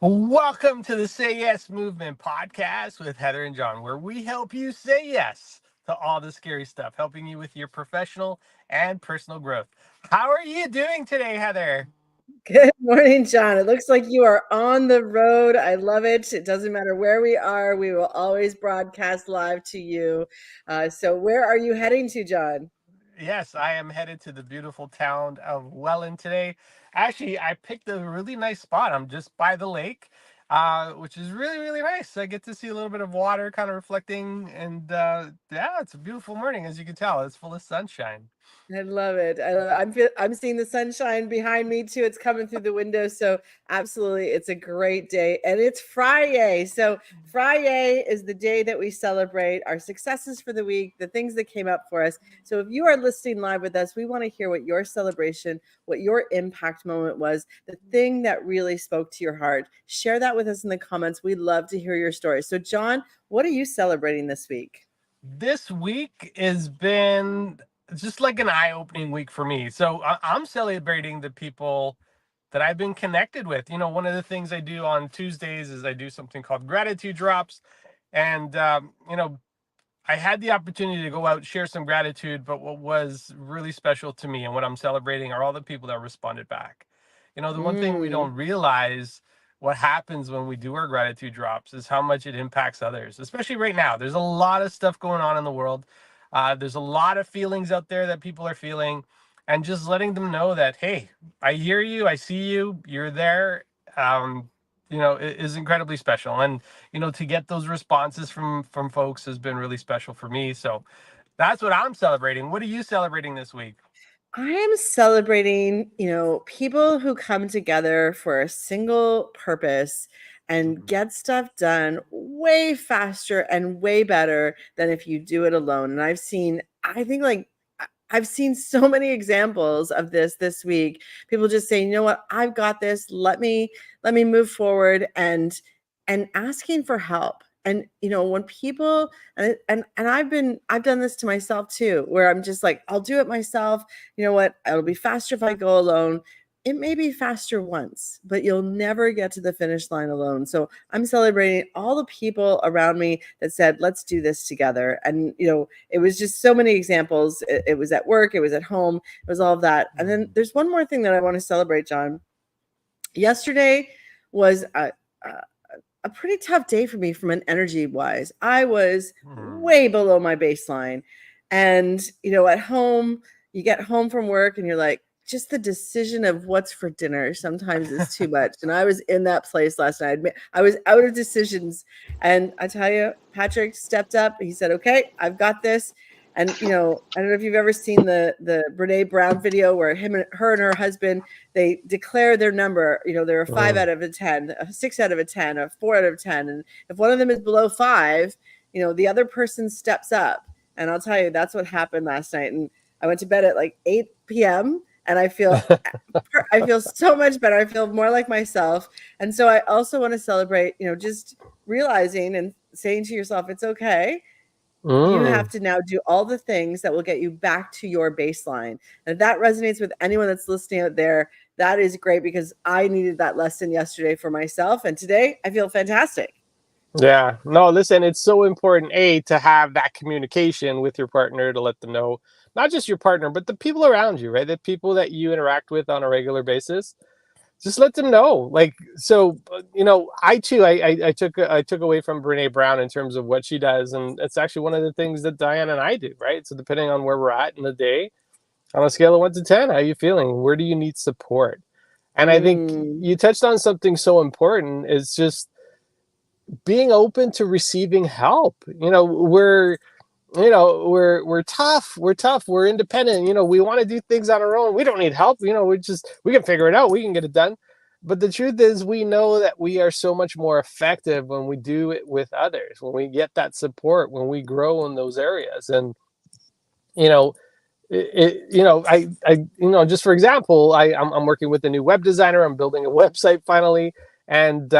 Welcome to the Say Yes Movement podcast with Heather and John, where we help you say yes to all the scary stuff, helping you with your professional and personal growth. How are you doing today, Heather? Good morning, John. It looks like you are on the road. I love it. It doesn't matter where we are, we will always broadcast live to you. So, where are you heading to, John? Yes, I am headed to the beautiful town of Welland today. Actually, I picked a really nice spot. I'm just by the lake, which is really, really nice. I get to see a little bit of water kind of reflecting, and yeah, it's a beautiful morning, as you can tell. It's full of sunshine. I love it. I'm seeing the sunshine behind me too. It's coming through the window. So absolutely, it's a great day, and it's Friday. So Friday is the day that we celebrate our successes for the week, the things that came up for us. So if you are listening live with us, we want to hear what your celebration, what your impact moment was, the thing that really spoke to your heart. Share that with us in the comments. We'd love to hear your story. So John, what are you celebrating this week? This week has been just like an eye-opening week for me. So I'm celebrating the people that I've been connected with. One of the things I do on Tuesdays is I do something called gratitude drops, and I had the opportunity to go out share some gratitude. But what was really special to me and what I'm celebrating are all the people that responded back. The one thing we Mm. don't realize what happens when we do our gratitude drops is how much it impacts others, especially right now. There's a lot of stuff going on in the world. There's a lot of feelings out there that people are feeling, and just letting them know that, hey, I hear you, I see you, you're there. Is incredibly special, and to get those responses from folks has been really special for me. So that's what I'm celebrating. What are you celebrating this week? I am celebrating, people who come together for a single purpose and Mhm. get stuff done way faster and way better than if you do it alone. And I think I've seen so many examples of this week. People just saying, you know what, I've got this. Let me move forward and asking for help. And when people and I've done this to myself too, where I'm just like, I'll do it myself. You know what? It'll be faster if I go alone. It may be faster once, but you'll never get to the finish line alone. So I'm celebrating all the people around me that said, let's do this together. And, it was just so many examples. It was at work, it was at home, it was all of that. And then there's one more thing that I want to celebrate, John. Yesterday was a pretty tough day for me from an energy wise. I was Mhm. way below my baseline. And, at home, you get home from work and you're like, just the decision of what's for dinner sometimes is too much. And I was in that place last night. I was out of decisions. And I tell you, Patrick stepped up. He said, okay, I've got this. And, I don't know if you've ever seen the Brene Brown video where her and her husband, they declare their number. They're a 5 Mhm. out of a 10, a 6 out of a 10, a 4 out of 10. And if one of them is below 5, the other person steps up. And I'll tell you, that's what happened last night. And I went to bed at like 8 p.m. and I feel so much better. I feel more like myself. And so I also want to celebrate, just realizing and saying to yourself, it's okay. You have Mm. to now do all the things that will get you back to your baseline. And if that resonates with anyone that's listening out there, that is great, because I needed that lesson yesterday for myself. And today I feel fantastic. Yeah. No, listen, it's so important, to have that communication with your partner to let them know, not just your partner, but the people around you, right? The people that you interact with on a regular basis. Just let them know. Like, so, I too, I took away from Brene Brown in terms of what she does. And it's actually one of the things that Diane and I do, right? So depending on where we're at in the day, on a scale of 1 to 10, how are you feeling? Where do you need support? And I think Mm. you touched on something so important, is just being open to receiving help. We're tough, we're independent, we want to do things on our own, we don't need help, we can figure it out, we can get it done. But the truth is, we know that we are so much more effective when we do it with others, when we get that support, when we grow in those areas. And you know just for example, I'm working with a new web designer, I'm building a website finally. And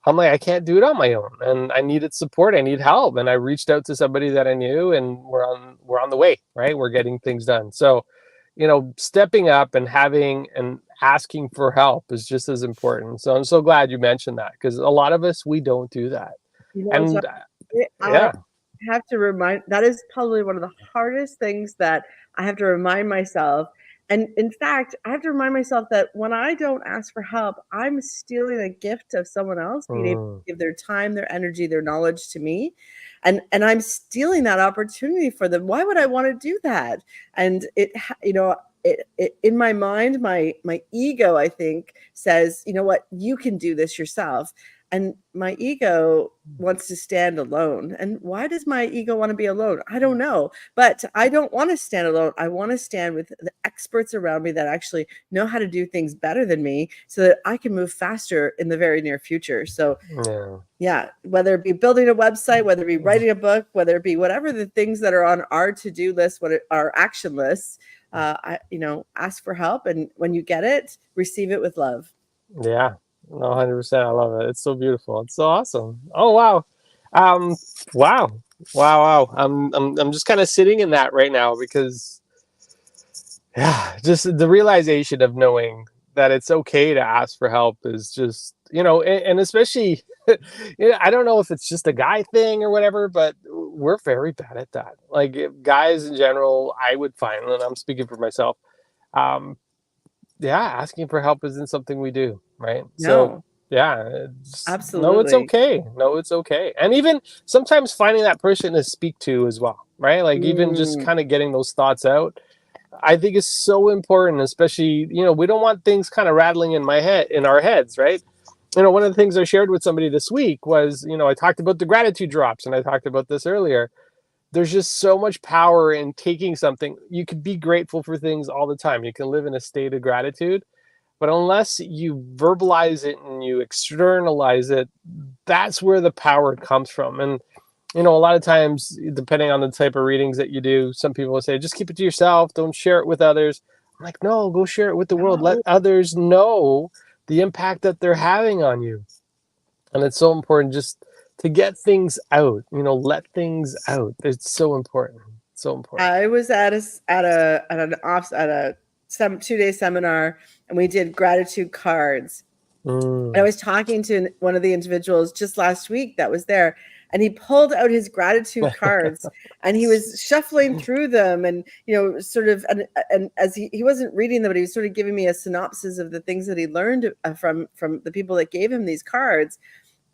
I'm like, I can't do it on my own, and I needed support. I need help, and I reached out to somebody that I knew, and we're on the way. Right, we're getting things done. So, stepping up and having and asking for help is just as important. So I'm so glad you mentioned that, because a lot of us, we don't do that. So And I yeah. have to remind that is probably one of the hardest things that I have to remind myself. And in fact, I have to remind myself that when I don't ask for help, I'm stealing a gift of someone else being able Mm, to give their time, their energy, their knowledge to me. And I'm stealing that opportunity for them. Why would I want to do that? And in my mind, my ego, I think, says, you know what, you can do this yourself. And my ego wants to stand alone. And why does my ego want to be alone? I don't know. But I don't want to stand alone. I want to stand with the experts around me that actually know how to do things better than me so that I can move faster in the very near future. So, yeah. yeah, whether it be building a website, whether it be writing a book, whether it be whatever the things that are on our to-do list, our action lists, ask for help. And when you get it, receive it with love. Yeah. No, 100%. I love it. It's so beautiful. It's so awesome. Oh wow. Um wow. Wow, wow. I'm just kind of sitting in that right now, because yeah, just the realization of knowing that it's okay to ask for help is just, and especially, I don't know if it's just a guy thing or whatever, but we're very bad at that. Like, guys in general, I would find, and I'm speaking for myself, um, yeah, asking for help isn't something we do, right? So, No, yeah, no, it's absolutely. okay. No, it's okay. And even sometimes finding that person to speak to as well, right? Like, even just Mm, kind of getting those thoughts out, I think is so important, especially, we don't want things kind of rattling in our heads, right? One of the things I shared with somebody this week was, I talked about the gratitude drops, and I talked about this earlier. There's just so much power in taking something. You can be grateful for things all the time. You can live in a state of gratitude, but unless you verbalize it and you externalize it, that's where the power comes from. And a lot of times, depending on the type of readings that you do, some people will say, just keep it to yourself, don't share it with others. I'm like, no, go share it with the world. Let no. others know the impact that they're having on you. And it's so important just to get things out, let things out. It's so important. So important. I was at a 2-day seminar, and we did gratitude cards. I Mm. was talking to one of the individuals just last week that was there, and he pulled out his gratitude cards and he was shuffling through them, and sort of, and as he wasn't reading them, but he was sort of giving me a synopsis of the things that he learned from the people that gave him these cards.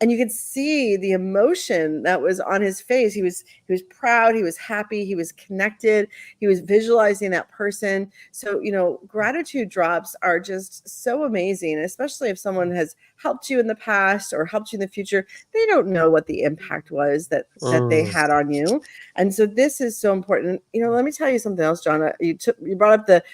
And you could see the emotion that was on his face. He was proud, he was happy, he was connected, he was visualizing that person. So gratitude drops are just so amazing, especially if someone has helped you in the past or helped you in the future. They don't know what the impact was that they Mm. had on you. And so this is so important. Let me tell you something else, John. You brought up the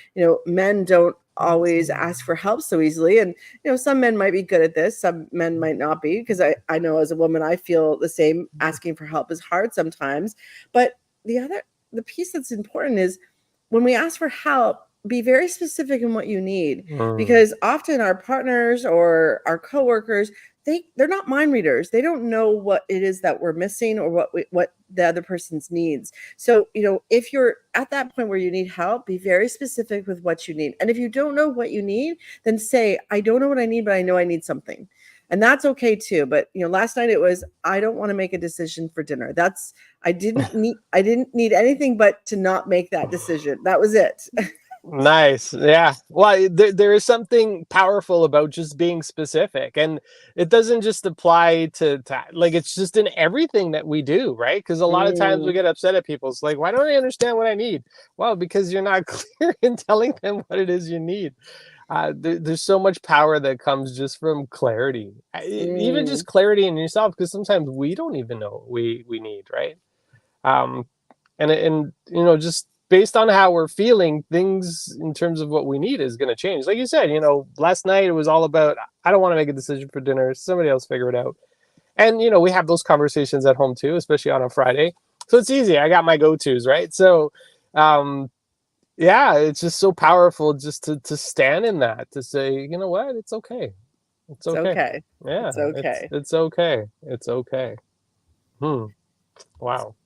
men don't always ask for help so easily. And some men might be good at this, some men might not be, because I know as a woman, I feel the same. Asking for help is hard sometimes. But the piece that's important is, when we ask for help, be very specific in what you need, Mm. because often our partners or our coworkers, they're not mind readers. They don't know what it is that we're missing, or what the other person's needs. So, if you're at that point where you need help, be very specific with what you need. And if you don't know what you need, then say, I don't know what I need, but I know I need something. And that's okay too. But last night it was, I don't want to make a decision for dinner. I didn't need anything but to not make that decision. That was it. Nice. Yeah. Well, there is something powerful about just being specific. And it doesn't just apply to like, it's just in everything that we do, right? Because a lot of times we Mm, get upset at people. It's like, why don't I understand what I need? Well, because you're not clear in telling them what it is you need. There's so much power that comes just from clarity. Even mm, just clarity in yourself, because sometimes we don't even know what we need, right? Um, and just based on how we're feeling, things in terms of what we need is going to change. Like you said, last night it was all about, I don't want to make a decision for dinner, somebody else figure it out. And we have those conversations at home too, especially on a Friday, so it's easy. I got my go-to's, right? So um yeah, it's just so powerful just to stand in that, to say, you know what, it's okay. It's it's okay. okay. Yeah, It's it's okay. it's okay. It's okay. Hmm. Wow.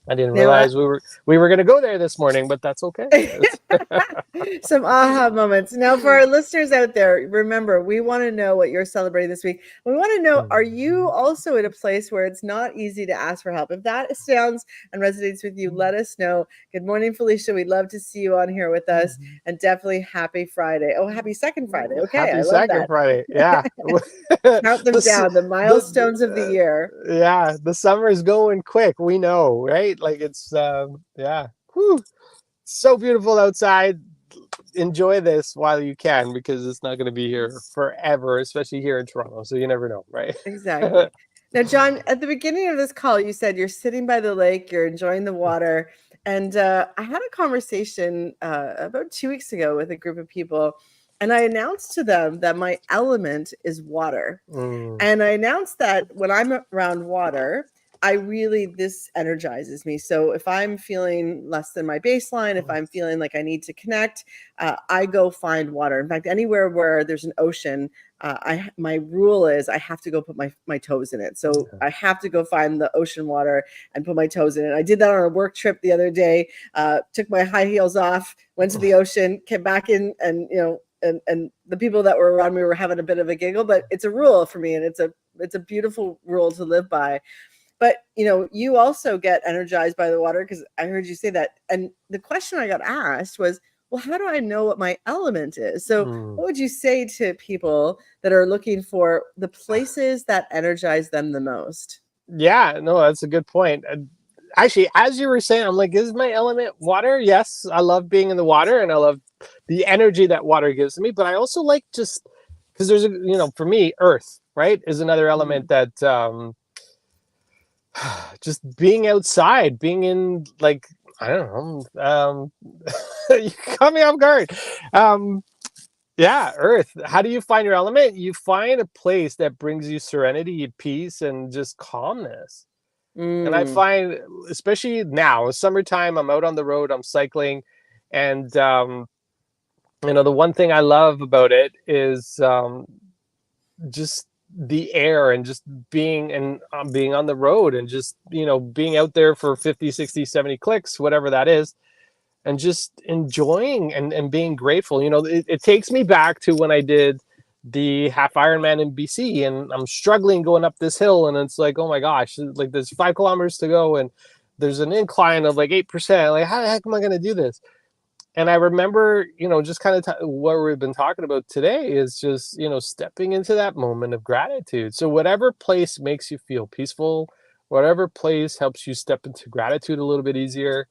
I didn't Now, realize we were going to go there this morning, but that's okay. It's some aha moments. Now, for our listeners out there, remember, we want to know what you're celebrating this week. We want to know, are you also in a place where it's not easy to ask for help? If that sounds and resonates with you, let us know. Good morning, Felicia. We'd love to see you on here with us. And definitely happy Friday. Oh, happy second Friday. Okay, I Happy love second that. Friday. Yeah. Count them down, the milestones of the year. Yeah, the summer's going quick. We know, right? Like it's yeah. Whew. So beautiful outside. Enjoy this while you can because it's not going to be here forever, especially here in Toronto. So you never know, right? Exactly. Now, John, at the beginning of this call, you said you're sitting by the lake, you're enjoying the water. And I had a conversation about 2 weeks ago with a group of people, and I announced to them that my element is water. Mm, And I announced that when I'm around water, this energizes me. So if I'm feeling less than my baseline, if I'm feeling like I need to connect, I go find water. In fact, anywhere where there's an ocean, my rule is I have to go put my toes in it. So I have to go find the ocean water and put my toes in it. I did that on a work trip the other day. Took my high heels off, went to the ocean, came back in, and and the people that were around me were having a bit of a giggle. But it's a rule for me, and it's a beautiful rule to live by. But you also get energized by the water, because I heard you say that. And the question I got asked was, well, how do I know what my element is? So mm. what would you say to people that are looking for the places that energize them the most? Yeah, no, that's a good point. Actually, as you were saying, I'm like, is my element water? Yes, I love being in the water and I love the energy that water gives me. But I also like just because there's a, for me, earth, right, is another element Mm. that just being outside, being in like, I don't know, you caught me off guard. Um, yeah, earth. How do you find your element? You find a place that brings you serenity, peace, and just calmness. And I Mm. find, especially now, summertime, I'm out on the road, I'm cycling, and the one thing I love about it is just the air and just being on the road and just being out there for 50, 60, 70 clicks, whatever that is, and just enjoying and being grateful. It takes me back to when I did the half Ironman in BC, and I'm struggling going up this hill, and it's like, oh my gosh, like there's 5 kilometers to go, and there's an incline of like 8%. Like, how the heck am I going to do this? And I remember, just kind of what we've been talking about today is just, stepping into that moment of gratitude. So whatever place makes you feel peaceful, whatever place helps you step into gratitude a little bit easier,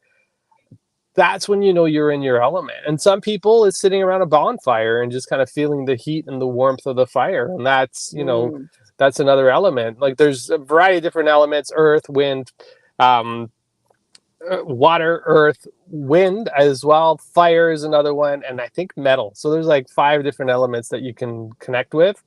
that's when you're in your element. And some people it's sitting around a bonfire and just kind of feeling the heat and the warmth of the fire. And Mm. that's another element. Like there's a variety of different elements: earth, wind, um, water, earth, wind as well. Fire is another one, and I think metal. So there's like 5 different elements that you can connect with.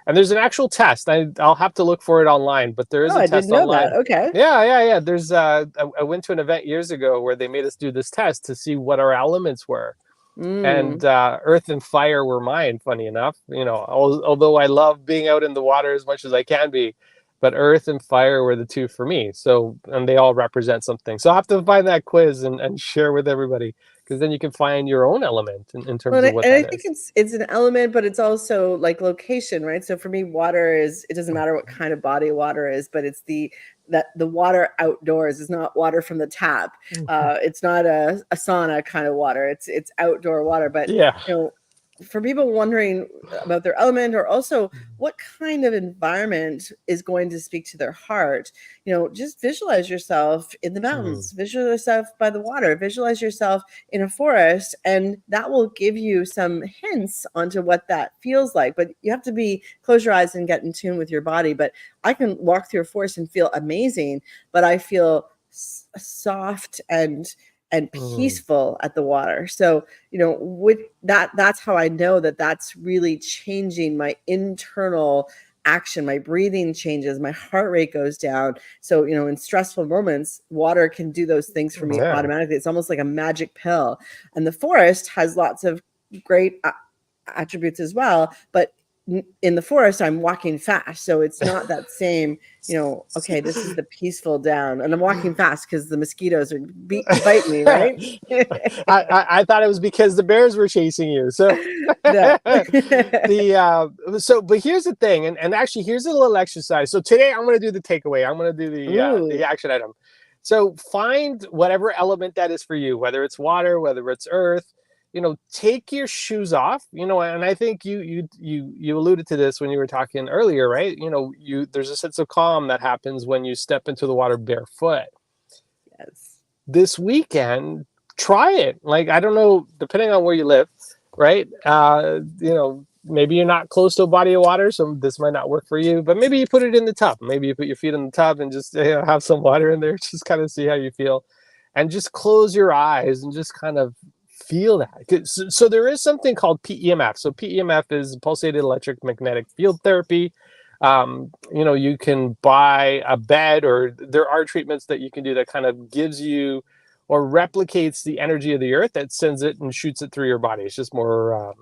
And there's an actual test. I'll have to look for it online, but there is Oh, a I didn't test know that. online. Okay. Yeah, yeah, yeah. There's I went to an event years ago where they made us do this test to see what our elements were, and Mm. earth and fire were mine. Funny enough, although I love being out in the water as much as I can be, but earth and fire were the two for me. So, and they all represent something. So I'll have to find that quiz and share with everybody, because then you can find your own element in Well, terms of what and I that think is. it's an element, but it's also like location, right? So for me, water is, it doesn't matter what kind of body water is, but it's the water outdoors is not water from the tap. It's not a sauna kind of water. It's outdoor water. But Yeah. you know, for people wondering about their element, or also what kind of environment is going to speak to their heart, just visualize yourself in the Mm. mountains, visualize yourself by the water, visualize yourself in a forest, and that will give you some hints onto what that feels like. But you have to close your eyes and get in tune with your body. But I can walk through a forest and feel amazing, but I feel soft and Mm. peaceful at the water. So with that's how I know that that's really changing my internal action. My breathing changes, my heart rate goes down. So in stressful moments, water can do those things for me Yeah. automatically. It's almost like a magic pill. And the forest has lots of great attributes as well, but in the forest, I'm walking fast. So it's not that same, okay, this is the peaceful down. And I'm walking fast because the mosquitoes are bite me, right? I thought it was because the bears were chasing you. So No. but here's the thing, and actually here's a little exercise. So today I'm going to do the takeaway. I'm going to do the Ooh. action item. So find whatever element that is for you, whether it's water, whether it's earth. Take your shoes off. And I think you alluded to this when you were talking earlier, right? There's a sense of calm that happens when you step into the water barefoot. Yes. This weekend, try it. Like, I don't know, depending on where you live, right? Maybe you're not close to a body of water, so this might not work for you, but maybe you put it in the tub. Maybe you put your feet in the tub and just have some water in there, just kind of see how you feel. And just close your eyes and just kind of feel that. So there is something called PEMF. So PEMF is pulsated electric magnetic field therapy. You can buy a bed, or there are treatments that you can do that kind of gives you or replicates the energy of the earth, that sends it and shoots it through your body. It's just more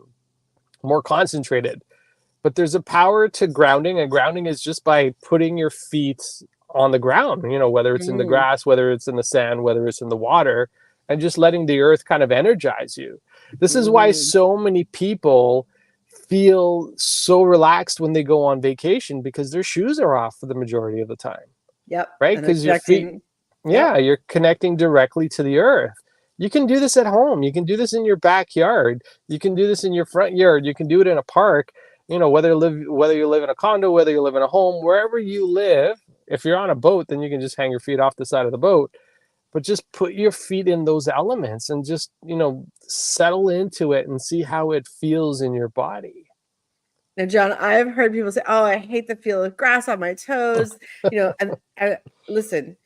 concentrated. But there's a power to grounding, and grounding is just by putting your feet on the ground, whether it's in the Mm. grass, whether it's in the sand, whether it's in the water, and just letting the earth kind of energize you. This is why Mm. so many people feel so relaxed when they go on vacation, because their shoes are off for the majority of the time, Yep. right? And they're Because your feet, connecting. Yep. yeah, you're connecting directly to the earth. You can do this at home. You can do this in your backyard. You can do this in your front yard. You can do it in a park. Whether you live in a condo, whether you live in a home, wherever you live. If you're on a boat, then you can just hang your feet off the side of the boat. But just put your feet in those elements and just settle into it and see how it feels in your body. Now, John, I've heard people say, "Oh, I hate the feel of grass on my toes," and listen,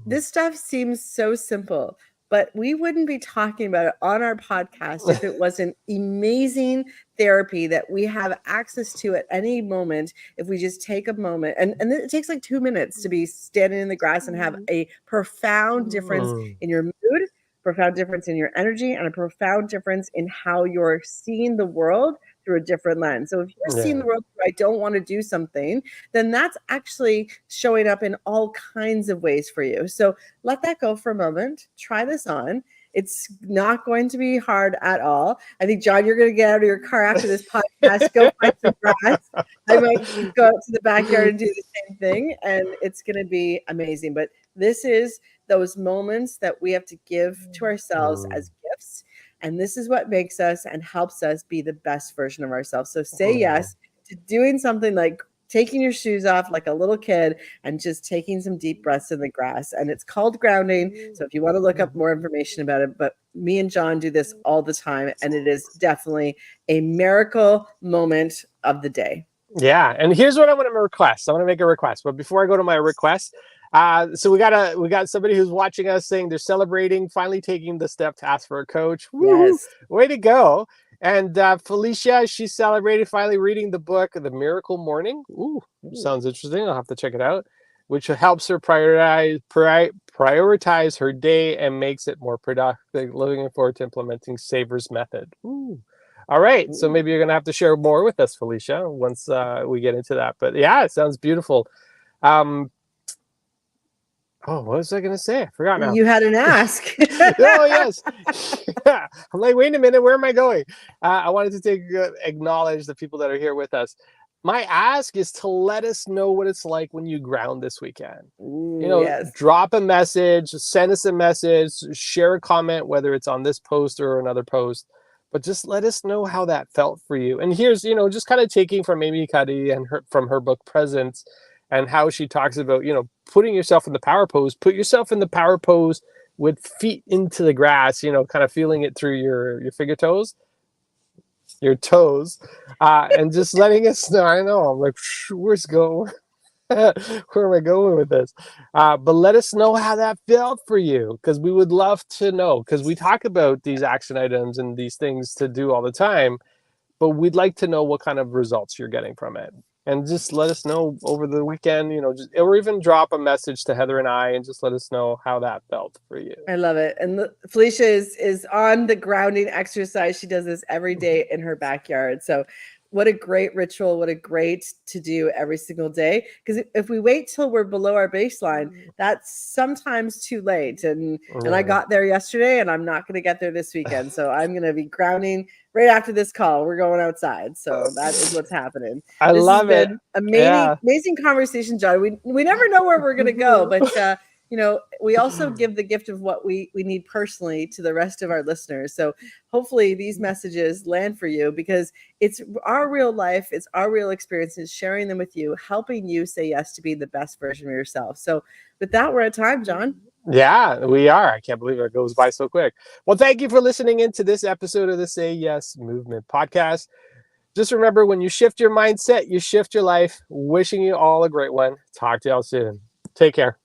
this stuff seems so simple, but we wouldn't be talking about it on our podcast if it wasn't amazing therapy that we have access to at any moment. If we just take a moment, and it takes like 2 minutes to be standing in the grass and have a profound difference in your mood, profound difference in your energy, and a profound difference in how you're seeing the world through a different lens. So if you're seeing Yeah. the world through, I don't want to do something, then that's actually showing up in all kinds of ways for you. So let that go for a moment. Try this on. It's not going to be hard at all. I think, John, you're going to get out of your car after this podcast, go find some grass. I might go out to the backyard and do the same thing, and it's going to be amazing. But this is those moments that we have to give to ourselves as gifts. And this is what makes us and helps us be the best version of ourselves. So say yes to doing something like taking your shoes off like a little kid and just taking some deep breaths in the grass. And it's called grounding. So if you want to look up more information about it, but me and John do this all the time, and it is definitely a miracle moment of the day. Yeah, and here's what I'm going to request. I'm going to make a request, but before I go to my request, so we got somebody who's watching us saying they're celebrating finally taking the step to ask for a coach. Woo! Yes. Way to go! And Felicia, she celebrated finally reading the book The Miracle Morning. Ooh, sounds interesting. I'll have to check it out. Which helps her prioritize her day and makes it more productive. Looking forward to implementing Saver's method. Ooh. All right, so maybe you're gonna have to share more with us, Felicia, once we get into that. But yeah, it sounds beautiful. Oh, what was I gonna say? I forgot now. You had an ask. Oh yes, yeah. I'm like, wait a minute, where am I going? I wanted to acknowledge the people that are here with us. My ask is to let us know what it's like when you ground this weekend. Ooh, yes. Drop a message, send us a message, share a comment, whether it's on this post or another post. But just let us know how that felt for you. And here's, just kind of taking from Amy Cuddy and from her book Presence, and how she talks about, putting yourself in the power pose. Put yourself in the power pose with feet into the grass, kind of feeling it through your finger toes, your toes, and just letting us know. I know, I'm like, where's go? Where am I going with this? But let us know how that felt for you, because we would love to know, because we talk about these action items and these things to do all the time, but we'd like to know what kind of results you're getting from it. And just let us know over the weekend, or even drop a message to Heather and I and just let us know how that felt for you. I love it. And Felicia is on the grounding exercise. She does this every day in her backyard. So what a great ritual, what a great to do every single day. Because if we wait till we're below our baseline, that's sometimes too late. And I Yeah. got there yesterday, and I'm not going to get there this weekend. So I'm going to be grounding right after this call. We're going outside. So that is what's happening. I This has love it. been Yeah. amazing conversation, John. We never know where we're going to go, but we also give the gift of what we need personally to the rest of our listeners. So hopefully these messages land for you, because it's our real life, it's our real experiences, sharing them with you, helping you say yes to be the best version of yourself. So with that, we're at time, John. Yeah, we are. I can't believe it goes by so quick. Well, thank you for listening into this episode of the Say Yes Movement podcast. Just remember, when you shift your mindset, you shift your life. Wishing you all a great one. Talk to y'all soon. Take care.